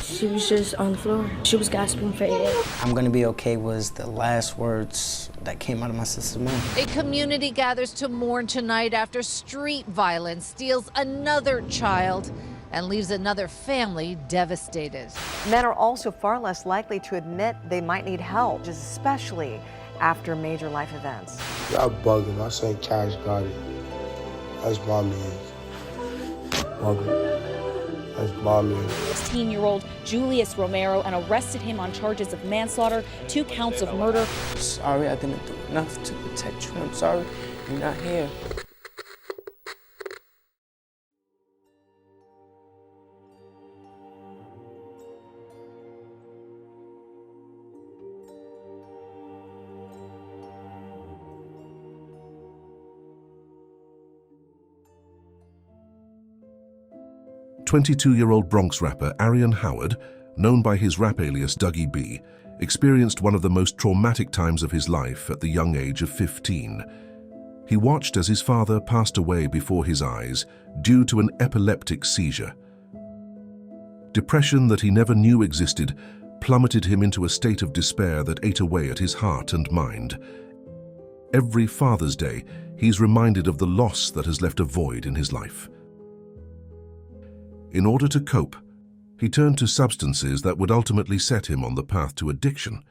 She was just on the floor. She was gasping for air. "I'm gonna be okay" was the last words that came out of my sister's mouth. A community gathers to mourn tonight after street violence steals another child and leaves another family devastated. Men are also far less likely to admit they might need help, especially after major life events. Y'all bugging. I say Cash got it. That's my man. Bugging. That's my man. 16-year-old Julius Romero and arrested him on charges of manslaughter, 2 counts of murder. "Sorry, I didn't do enough to protect you. I'm sorry you're not here." 22-year-old Bronx rapper Arian Howard, known by his rap alias Dougie B, experienced one of the most traumatic times of his life at the young age of 15. He watched as his father passed away before his eyes due to an epileptic seizure. Depression that he never knew existed plummeted him into a state of despair that ate away at his heart and mind. Every Father's Day, he's reminded of the loss that has left a void in his life. In order to cope, he turned to substances that would ultimately set him on the path to addiction.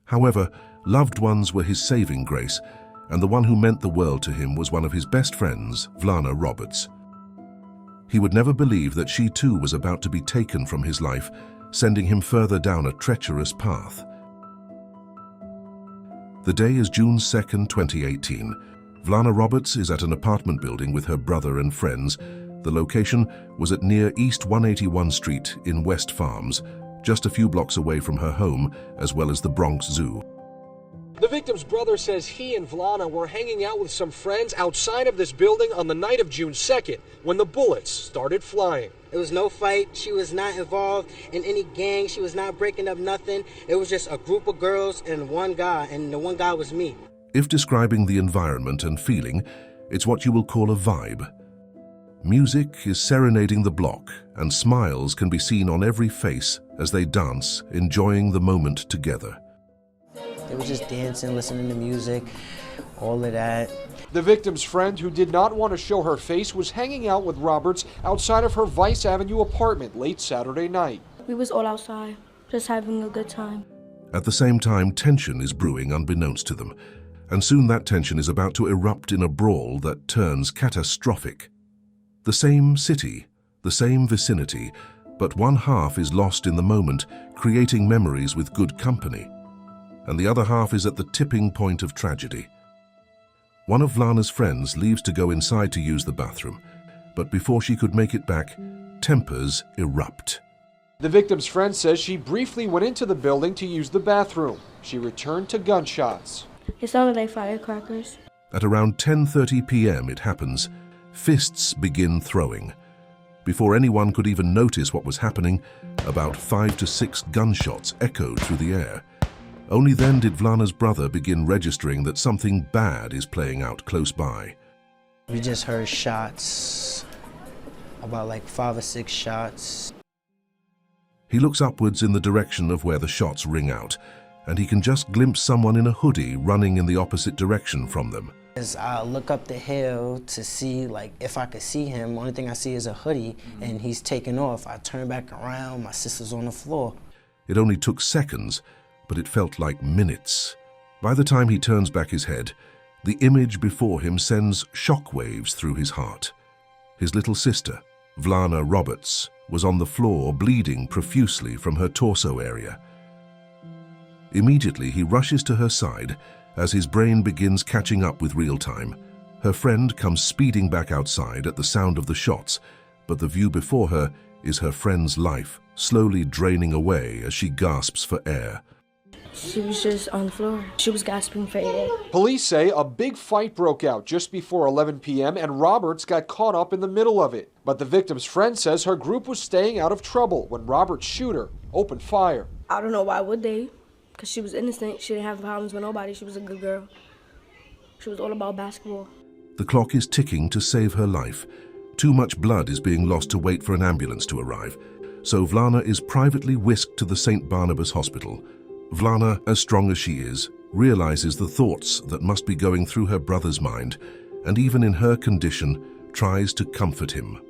However, loved ones were his saving grace, and the one who meant the world to him was one of his best friends, Vlana Roberts. He would never believe that she too was about to be taken from his life, sending him further down a treacherous path. The day is June 2nd, 2018. Vlana Roberts is at an apartment building with her brother and friends. The location was at near East 181 Street in West Farms, just a few blocks away from her home, as well as the Bronx Zoo. The victim's brother says he and Vlana were hanging out with some friends outside of this building on the night of June 2nd when the bullets started flying. There was no fight. She was not involved in any gang. She was not breaking up nothing. It was just a group of girls and one guy, and the one guy was me. If describing the environment and feeling, it's what you will call a vibe. Music is serenading the block, and smiles can be seen on every face as they dance, enjoying the moment together. They were just dancing, listening to music, all of that. The victim's friend, who did not want to show her face, was hanging out with Roberts outside of her Vice Avenue apartment late Saturday night. We was all outside, just having a good time. At the same time, tension is brewing unbeknownst to them, and soon that tension is about to erupt in a brawl that turns catastrophic. The same city, the same vicinity, but one half is lost in the moment, creating memories with good company, and the other half is at the tipping point of tragedy. One of Vlana's friends leaves to go inside to use the bathroom, but before she could make it back, tempers erupt. The victim's friend says she briefly went into the building to use the bathroom. She returned to gunshots. It sounded like firecrackers. At around 10:30 p.m. it happens. Fists begin throwing. Before anyone could even notice what was happening, about 5 to 6 gunshots echoed through the air. Only then did Vlana's brother begin registering that something bad is playing out close by. We just heard shots, about like 5 or 6 shots. He looks upwards in the direction of where the shots ring out, and he can just glimpse someone in a hoodie running in the opposite direction from them. As I look up the hill to see like if I could see him, only thing I see is a hoodie and he's taking off. I turn back around, my sister's on the floor. It only took seconds, but it felt like minutes. By the time he turns back his head, the image before him sends shockwaves through his heart. His little sister, Vlana Roberts, was on the floor bleeding profusely from her torso area. Immediately he rushes to her side as his brain begins catching up with real time. Her friend comes speeding back outside at the sound of the shots, but the view before her is her friend's life slowly draining away as she gasps for air. She was just on the floor. She was gasping for air. Police say a big fight broke out just before 11 p.m. and Roberts got caught up in the middle of it. But the victim's friend says her group was staying out of trouble when Roberts' shooter opened fire. I don't know why would they, because she was innocent. She didn't have problems with nobody. She was a good girl. She was all about basketball. The clock is ticking to save her life. Too much blood is being lost to wait for an ambulance to arrive. So Vlana is privately whisked to the St. Barnabas Hospital. Vlana, as strong as she is, realizes the thoughts that must be going through her brother's mind, and even in her condition, tries to comfort him.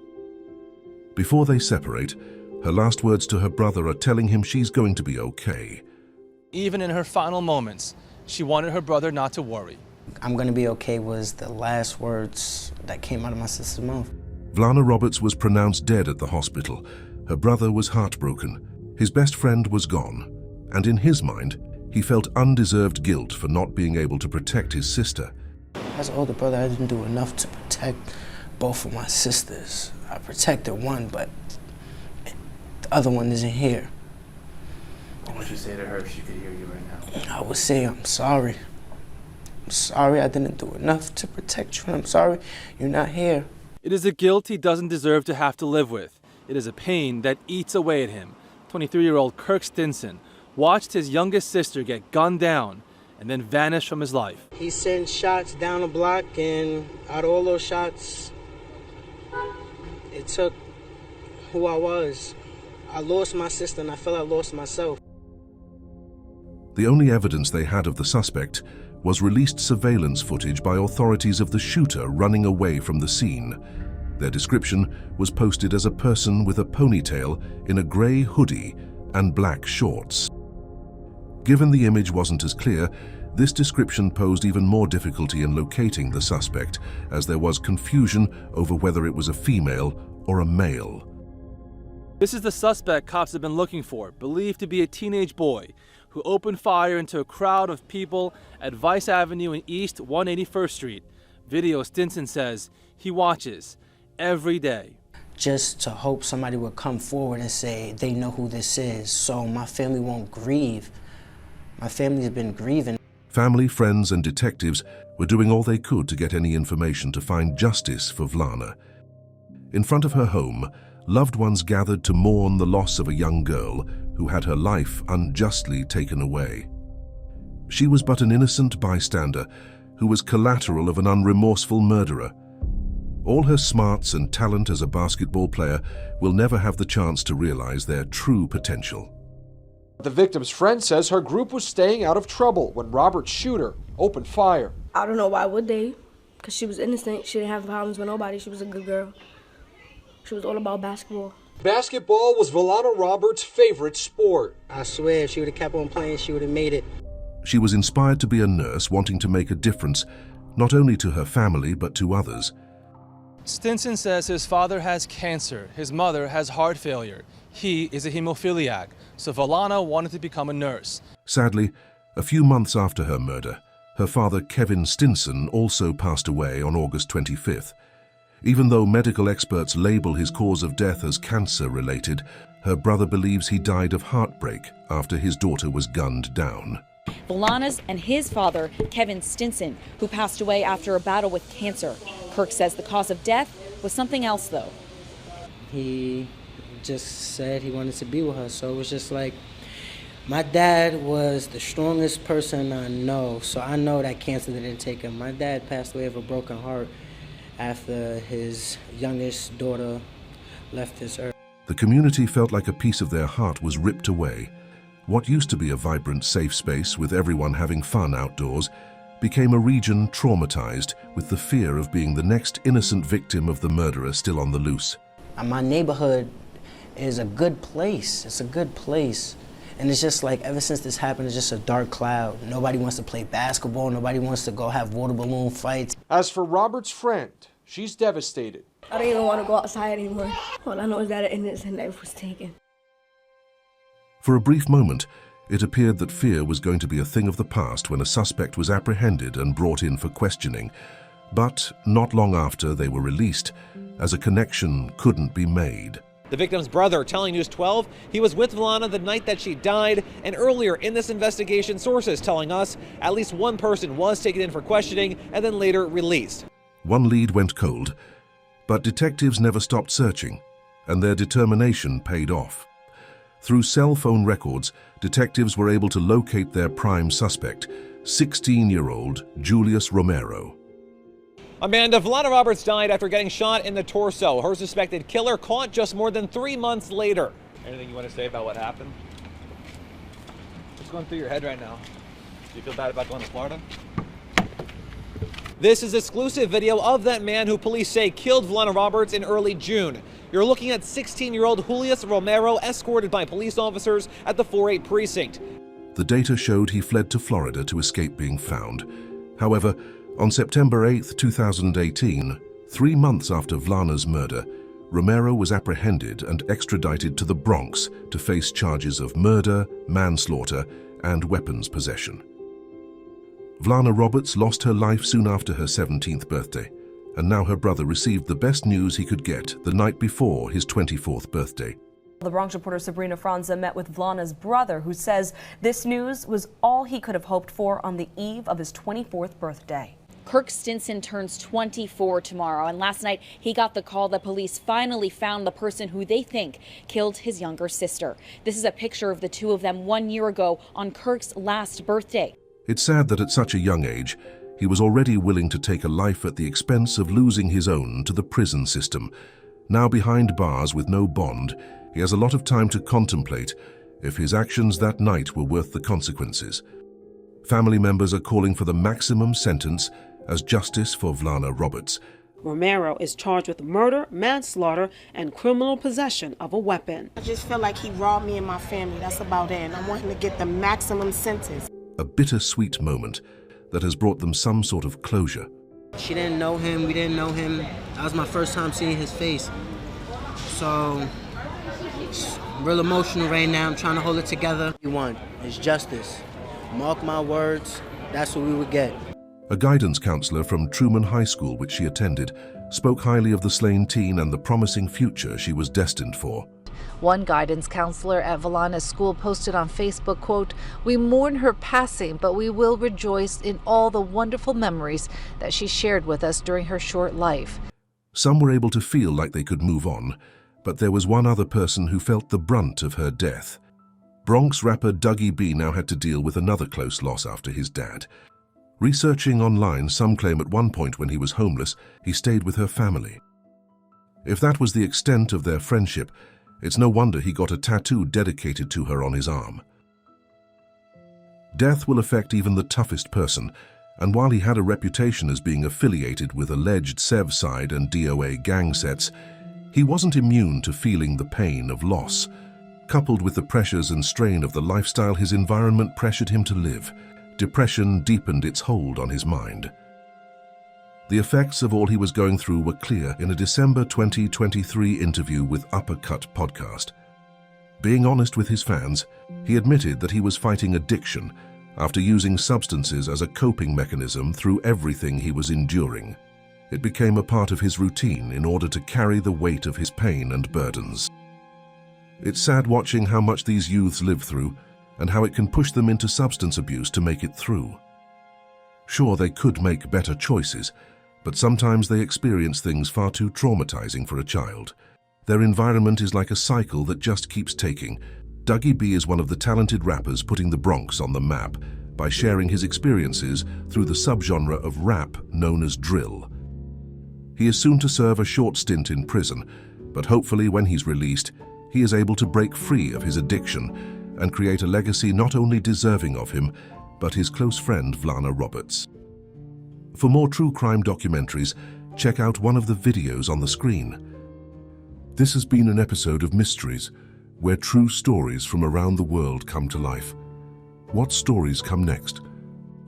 Before they separate, her last words to her brother are telling him she's going to be okay. Even in her final moments, she wanted her brother not to worry. I'm gonna be okay was the last words that came out of my sister's mouth. Vlana Roberts was pronounced dead at the hospital. Her brother was heartbroken. His best friend was gone. And in his mind, he felt undeserved guilt for not being able to protect his sister. As an older brother, I didn't do enough to protect both of my sisters. I protected one, but the other one isn't here. What would you say to her if she could hear you right now? I would say I'm sorry. I'm sorry I didn't do enough to protect you, and I'm sorry you're not here. It is a guilt he doesn't deserve to have to live with. It is a pain that eats away at him. 23-year-old Kirk Stinson watched his youngest sister get gunned down and then vanish from his life. He sent shots down the block, and out of all those shots, it took who I was. I lost my sister, and I felt I lost myself. The only evidence they had of the suspect was released surveillance footage by authorities of the shooter running away from the scene. Their description was posted as a person with a ponytail in a grey hoodie and black shorts. Given the image wasn't as clear, this description posed even more difficulty in locating the suspect, as there was confusion over whether it was a female or a male. This is the suspect cops have been looking for, believed to be a teenage boy who opened fire into a crowd of people at Vice Avenue and East 181st Street. Video Stinson says he watches every day. Just to hope somebody would come forward and say they know who this is, so my family won't grieve. My family's been grieving. Family, friends, and detectives were doing all they could to get any information to find justice for Vlana. In front of her home, loved ones gathered to mourn the loss of a young girl who had her life unjustly taken away. She was but an innocent bystander who was collateral of an unremorseful murderer. All her smarts and talent as a basketball player will never have the chance to realize their true potential. The victim's friend says her group was staying out of trouble when Robert's shooter opened fire. I don't know why would they, because she was innocent. She didn't have problems with nobody. She was a good girl. She was all about basketball. Basketball was Vlana Roberts' favorite sport. I swear, if she would have kept on playing, she would have made it. She was inspired to be a nurse, wanting to make a difference, not only to her family, but to others. Stinson says his father has cancer, his mother has heart failure. He is a hemophiliac, so Vlana wanted to become a nurse. Sadly, a few months after her murder, her father Kevin Stinson also passed away on August 25th. Even though medical experts label his cause of death as cancer-related, her brother believes he died of heartbreak after his daughter was gunned down. Vlana's and his father, Kevin Stinson, who passed away after a battle with cancer. Kirk says the cause of death was something else, though. He just said he wanted to be with her, so it was just like, my dad was the strongest person I know, so I know that cancer didn't take him. My dad passed away of a broken heart after his youngest daughter left this earth. The community felt like a piece of their heart was ripped away. What used to be a vibrant, safe space with everyone having fun outdoors became a region traumatized with the fear of being the next innocent victim of the murderer still on the loose. My neighborhood is a good place. It's a good place. And it's just like, ever since this happened, it's just a dark cloud. Nobody wants to play basketball. Nobody wants to go have water balloon fights. As for Robert's friend, she's devastated. I don't even want to go outside anymore. All I know is that an innocent life was taken. For a brief moment, it appeared that fear was going to be a thing of the past when a suspect was apprehended and brought in for questioning. But not long after, they were released, as a connection couldn't be made. The victim's brother telling News 12 he was with Vlana the night that she died, and earlier in this investigation, sources telling us at least one person was taken in for questioning and then later released. One lead went cold, but detectives never stopped searching, and their determination paid off. Through cell phone records, detectives were able to locate their prime suspect, 16-year-old Julius Romero. Amanda, Vlana Roberts died after getting shot in the torso. Her suspected killer caught just more than 3 months later. Anything you want to say about what happened? What's going through your head right now? Do you feel bad about going to Florida? This is exclusive video of that man who police say killed Vlana Roberts in early June. You're looking at 16-year-old Julius Romero escorted by police officers at the 4-8 precinct. The data showed he fled to Florida to escape being found. However, on September 8, 2018, 3 months after Vlana's murder, Romero was apprehended and extradited to the Bronx to face charges of murder, manslaughter, and weapons possession. Vlana Roberts lost her life soon after her 17th birthday, and now her brother received the best news he could get the night before his 24th birthday. The Bronx reporter Sabrina Franza met with Vlana's brother, who says this news was all he could have hoped for on the eve of his 24th birthday. Kirk Stinson turns 24 tomorrow, and last night he got the call that police finally found the person who they think killed his younger sister. This is a picture of the two of them 1 year ago on Kirk's last birthday. It's sad that at such a young age, he was already willing to take a life at the expense of losing his own to the prison system. Now behind bars with no bond, he has a lot of time to contemplate if his actions that night were worth the consequences. Family members are calling for the maximum sentence as justice for Vlana Roberts. Romero is charged with murder, manslaughter, and criminal possession of a weapon. I just feel like he robbed me and my family. That's about it. And I want him to get the maximum sentence. A bittersweet moment that has brought them some sort of closure. She didn't know him, we didn't know him. That was my first time seeing his face. So, it's real emotional right now. I'm trying to hold it together. What we want is justice. Mark my words, that's what we would get. A guidance counselor from Truman High School, which she attended, spoke highly of the slain teen and the promising future she was destined for. One guidance counselor at Vlana's school posted on Facebook, quote, "We mourn her passing, but we will rejoice in all the wonderful memories that she shared with us during her short life." Some were able to feel like they could move on, but there was one other person who felt the brunt of her death. Bronx rapper Dougie B now had to deal with another close loss after his dad. Researching online, some claim at one point when he was homeless, he stayed with her family. If that was the extent of their friendship, it's no wonder he got a tattoo dedicated to her on his arm. Death will affect even the toughest person, and while he had a reputation as being affiliated with alleged Sevside and DOA gang sets, he wasn't immune to feeling the pain of loss. Coupled with the pressures and strain of the lifestyle his environment pressured him to live, depression deepened its hold on his mind. The effects of all he was going through were clear in a December 2023 interview with Uppercut Podcast. Being honest with his fans, he admitted that he was fighting addiction after using substances as a coping mechanism through everything he was enduring. It became a part of his routine in order to carry the weight of his pain and burdens. It's sad watching how much these youths live through and how it can push them into substance abuse to make it through. Sure, they could make better choices, but sometimes they experience things far too traumatizing for a child. Their environment is like a cycle that just keeps taking. Dougie B is one of the talented rappers putting the Bronx on the map by sharing his experiences through the subgenre of rap known as drill. He is soon to serve a short stint in prison, but hopefully when he's released, he is able to break free of his addiction and create a legacy not only deserving of him, but his close friend Vlana Roberts. For more true crime documentaries, check out one of the videos on the screen. This has been an episode of Mysteries, where true stories from around the world come to life. What stories come next?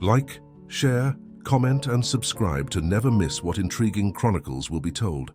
Like, share, comment, and subscribe to never miss what intriguing chronicles will be told.